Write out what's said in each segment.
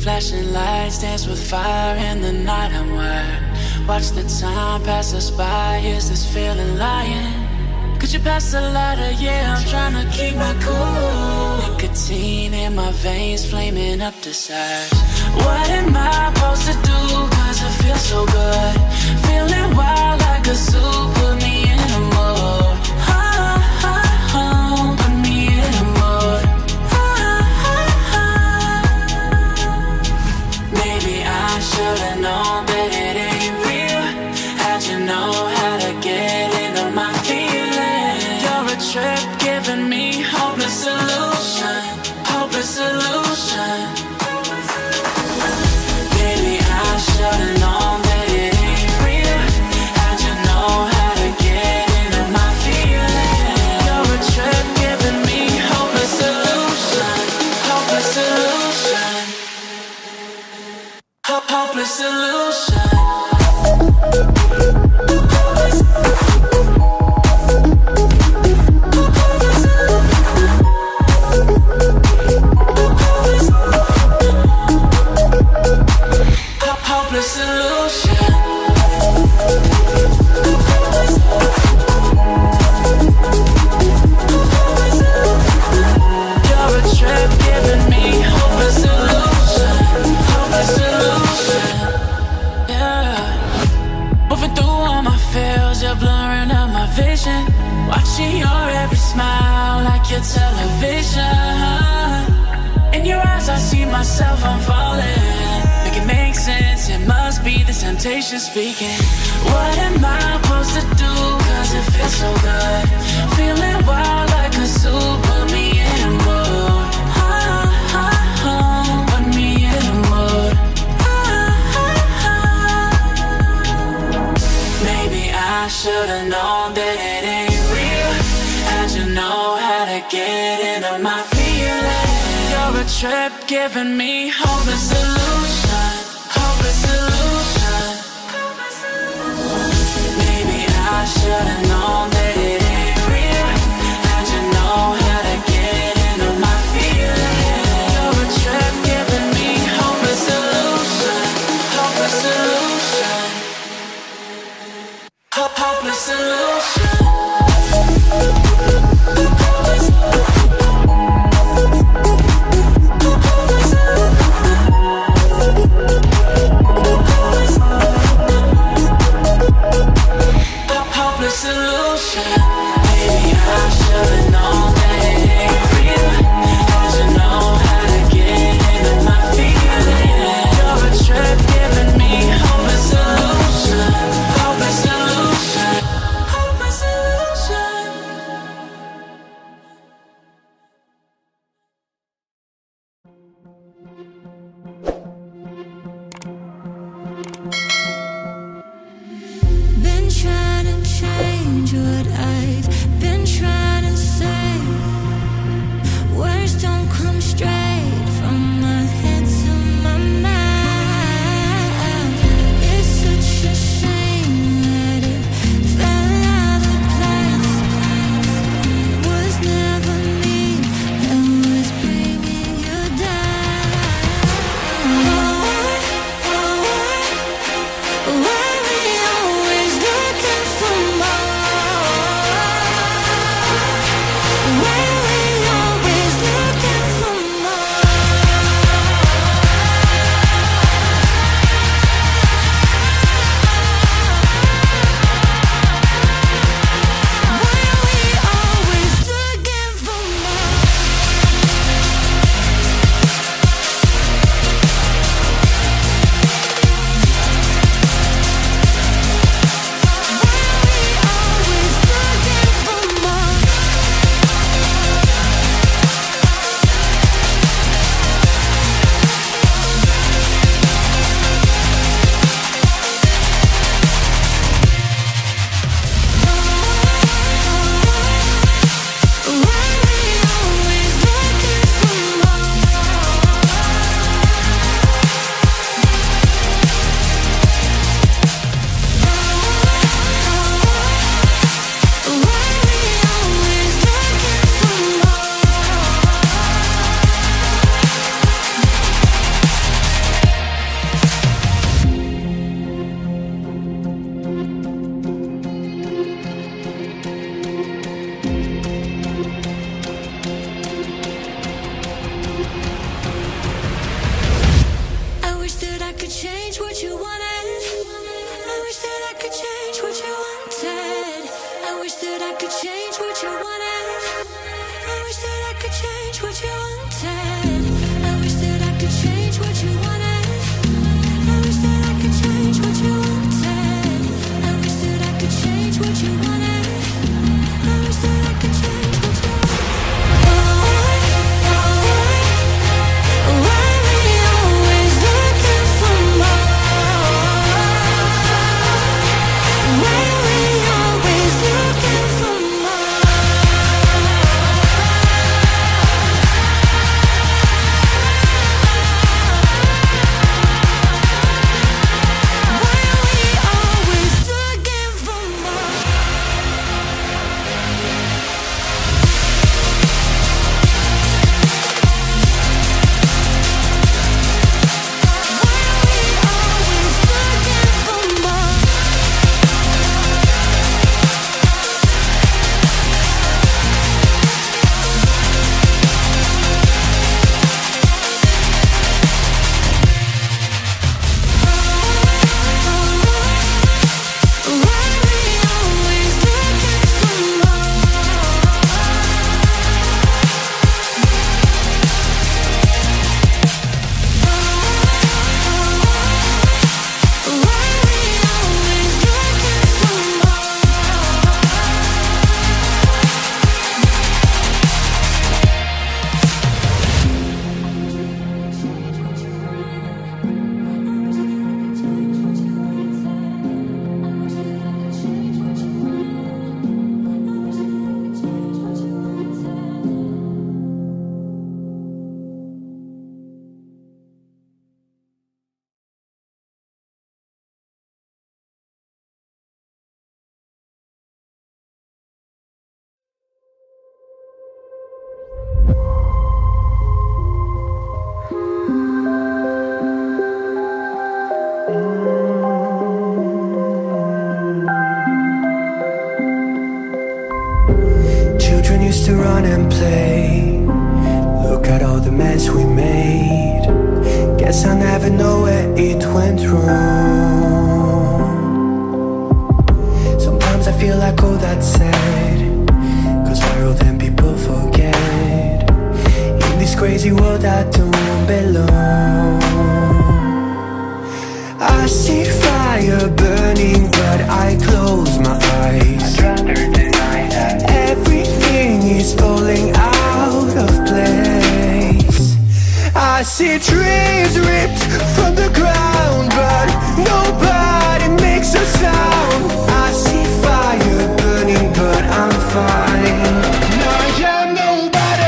flashing lights dance with fire in the night. I'm wired. Watch the time pass us by. Is this feeling lying? Could you pass the lighter? Yeah, I'm trying to keep my cool. Nicotine in my veins, flaming up the sides. What am I supposed to do? Cause it feels so good. Feeling wild like a zoo. Put me in a mood. Put me in a mood. Maybe I should've known that it ain't real. How'd you know how to get into my feelings? You're a trip giving me hopeless solution. Hopeless solution. Maybe I should've known that it ain't real. How'd you know how to get into my feelings? You're a trip giving me hopeless solution. Hopeless solution. Hopeless solution. Hopeless solution. You're a trip giving me hopeless solution. Hopeless solution. Yeah. Moving through all my feels, you're blurring up my vision. Watching your every smile like your television. In your eyes I see myself, I'm falling. Make it make sense, it must be the temptation speaking. What am I supposed to do? Cause it feels so good. Feeling wild like a zoo. Put me in a mood. Put me in a mood. Maybe I should've known that it ain't real. How'd you know how to get into my feelings? You're a trip giving me hopeless solution. Hopeless solution. Maybe I should've known that it ain't real. How'd you know how to get into my feelings? You're a trip giving me hopeless solution. Hopeless solution. Hopeless solution. Hopeless solution. could change what you wanted. I wish that I could change what you wanted. I wish that I could change what you wanted. I wish that I could change what you wanted. I wish that I could change what you wanted. Why we always looking for more? Why we always looking for more? Children used to run and play. Look at all the mess we made. Guess I'll never know where it went wrong. Sometimes I feel like all that's said, 'cause we're old and people forget. In this crazy world I don't belong. I see fire burning but I close my eyes. I'd rather deny that. Everything is falling out of place. I see trees ripped from the ground, but nobody makes a sound. I see fire burning, but I'm fine. I am nobody.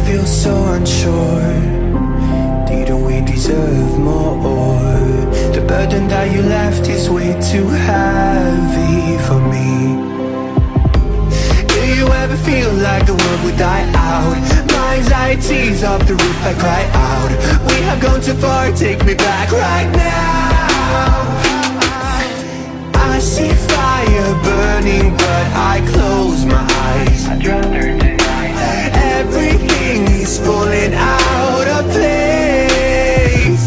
Feels so unsure. Didn't we deserve more? The burden that you left is way too heavy for me. Do you ever feel like the world would die out? My anxieties off the roof, I cry out. We have gone too far, take me back right now. I see fire burning, but I close my eyes. I'd rather deny that. Everything is falling out of place.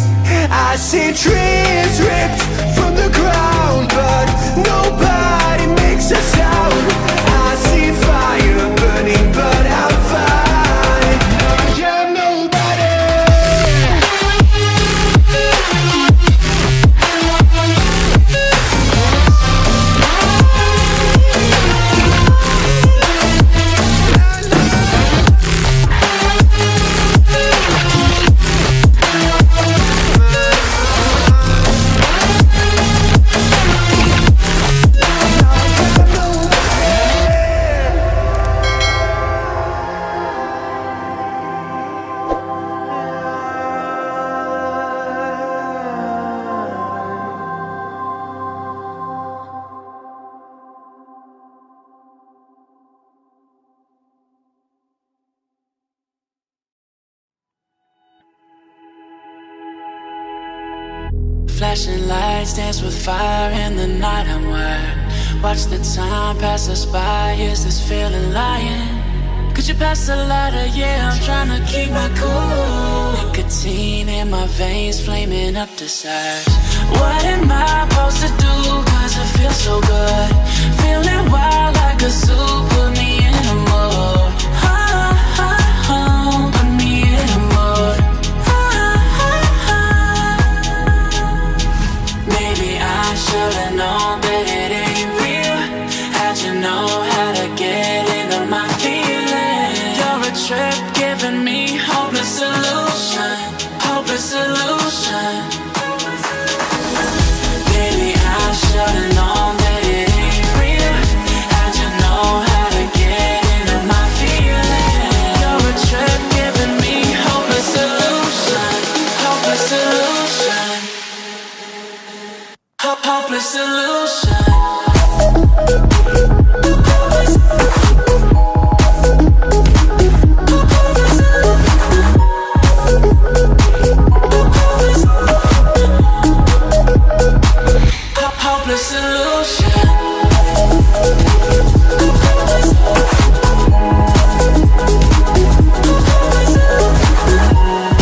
I see trees ripped from the ground, but nobody makes a sound. I see fire burning, but I'm fine. I am nobody. Flashing lights dance with fire in the night. I'm wired. Watch the time pass us by. Is this feeling lying? Could you pass the lighter? Yeah, I'm trying to keep my cool. Nicotine in my veins, flaming up desires. What am I supposed to do? Cause it feels so good. Feeling wild like a zoo. Put me in a mood. Put me in a mood. Maybe I should've known that it ain't real. How'd you know how to get into my feelings? You're a trip giving me hopeless solution. Hopeless solution. Maybe I should've known that it ain't real. How'd you know how to get into my feelings? You're a trip giving me hopeless solution. Hopeless solution. Hopeless solution. Hopeless solution.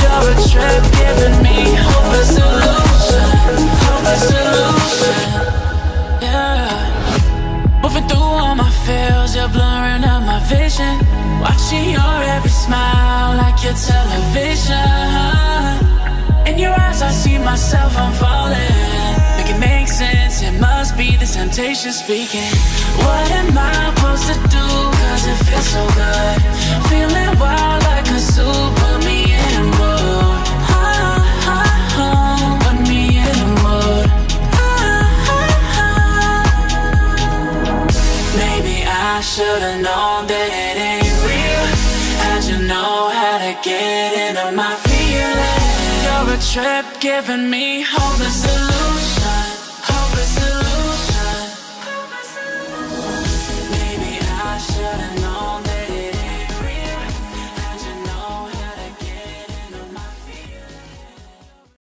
You're a trip giving me hopeless solution. Hopeless solution. Yeah. Moving through all my feels, you're blurring out my vision. Watching your every smile like your television. In your eyes I see myself, I'm falling. Make it make sense, it must be the temptation speaking. What am I supposed to do? Cause it feels so good. Feeling wild like a zoo. Put me in a mood. Put me in a mood. Maybe I should've known that it ain't real. How'd you know how to get into my feelings? You're a trip giving me hopeless solution.